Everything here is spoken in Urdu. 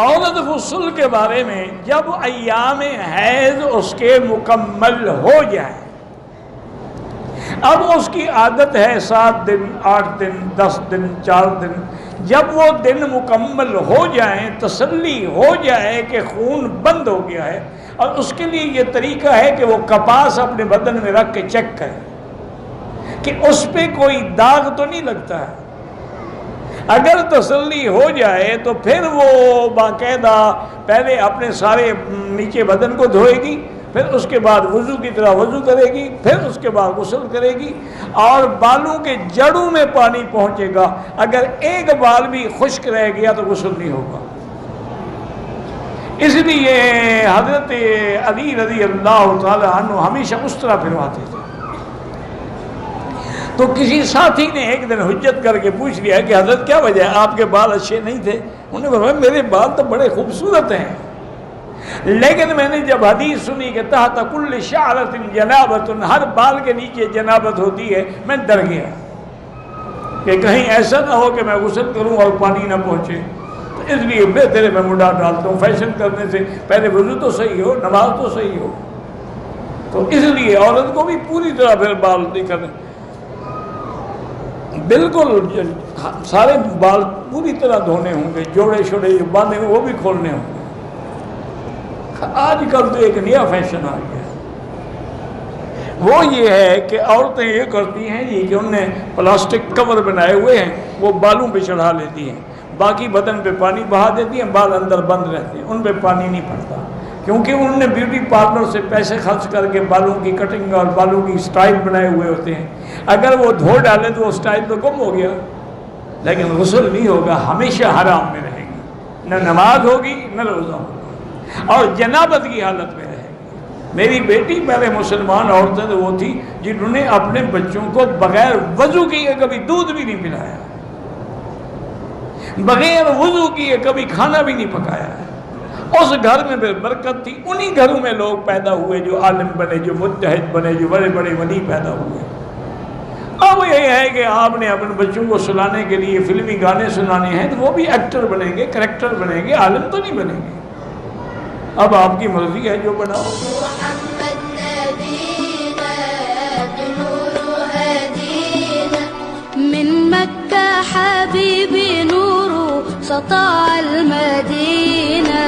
عورت غسل کے بارے میں جب ایام حیض اس کے مکمل ہو جائیں، اب اس کی عادت ہے 7 دن 8 دن 10 دن 4 دن، جب وہ دن مکمل ہو جائیں، تسلی ہو جائے کہ خون بند ہو گیا ہے، اور اس کے لیے یہ طریقہ ہے کہ وہ کپاس اپنے بدن میں رکھ کے چیک کرے کہ اس پہ کوئی داغ تو نہیں لگتا ہے۔ اگر تسلی ہو جائے تو پھر وہ باقاعدہ پہلے اپنے سارے نیچے بدن کو دھوئے گی، پھر اس کے بعد وضو کی طرح وضو کرے گی، پھر اس کے بعد غسل کرے گی، اور بالوں کے جڑوں میں پانی پہنچے گا۔ اگر ایک بال بھی خشک رہ گیا تو غسل نہیں ہوگا۔ اس لیے حضرت علی رضی اللہ تعالی عنہ ہمیشہ اس طرح پھرواتے تھے۔ تو کسی ساتھی نے ایک دن حجت کر کے پوچھ لیا کہ حضرت کیا وجہ ہے، آپ کے بال اچھے نہیں تھے؟ انہوں نے فرمایا میرے بال تو بڑے خوبصورت ہیں، لیکن میں نے جب حدیث سنی کہ تحت کل شعرۃ جنابۃ، ہر بال کے نیچے جنابت ہوتی ہے، میں ڈر گیا کہ کہیں ایسا نہ ہو کہ میں غسل کروں اور پانی نہ پہنچے، تو اس لیے بہتر ہے میں منڈا ڈالتا ہوں، فیشن کرنے سے پہلے وضو تو صحیح ہو، نماز تو صحیح ہو۔ تو اس لیے عورت کو بھی پوری طرح پھر بال نہیں کرنے، بالکل سارے بال پوری طرح دھونے ہوں گے، جوڑے شوڑے جو باندھے ہوئے وہ بھی کھولنے ہوں گے۔ آج کل تو ایک نیا فیشن آ گیا، وہ یہ ہے کہ عورتیں یہ کرتی ہیں جی کہ انہوں نے پلاسٹک کور بنائے ہوئے ہیں، وہ بالوں پہ چڑھا لیتی ہیں، باقی بدن پہ پانی بہا دیتی ہیں، بال اندر بند رہتے ہیں، ان پہ پانی نہیں پڑتا، کیونکہ انہوں نے بیوٹی پارلر سے پیسے خرچ کر کے بالوں کی کٹنگ اور بالوں کی سٹائل بنائے ہوئے ہوتے ہیں۔ اگر وہ دھو ڈالے تو وہ سٹائل تو گم ہو گیا، لیکن غسل نہیں ہوگا، ہمیشہ حرام میں رہے گی، نہ نماز ہوگی نہ روزہ ہوگا، اور جنابت کی حالت میں رہے گی۔ میری بیٹی پہلے مسلمان عورتیں تو وہ تھی جنہوں نے اپنے بچوں کو بغیر وضو کیے کبھی دودھ بھی نہیں پلایا، بغیر وضو کیے کبھی کھانا بھی نہیں پکایا ہے۔ اس گھر میں پھر برکت تھی، انہی گھروں میں لوگ پیدا ہوئے جو عالم بنے، جو مجتہد بنے، جو بڑے بڑے ولی پیدا ہوئے۔ اب یہ ہے کہ آپ نے اپنے بچوں کو سلانے کے لیے فلمی گانے سنانے ہیں تو وہ بھی ایکٹر بنیں گے، کریکٹر بنیں گے، عالم تو نہیں بنیں گے۔ اب آپ کی مرضی ہے جو بناؤ۔ من مكة حبيبي نور سطع المدينة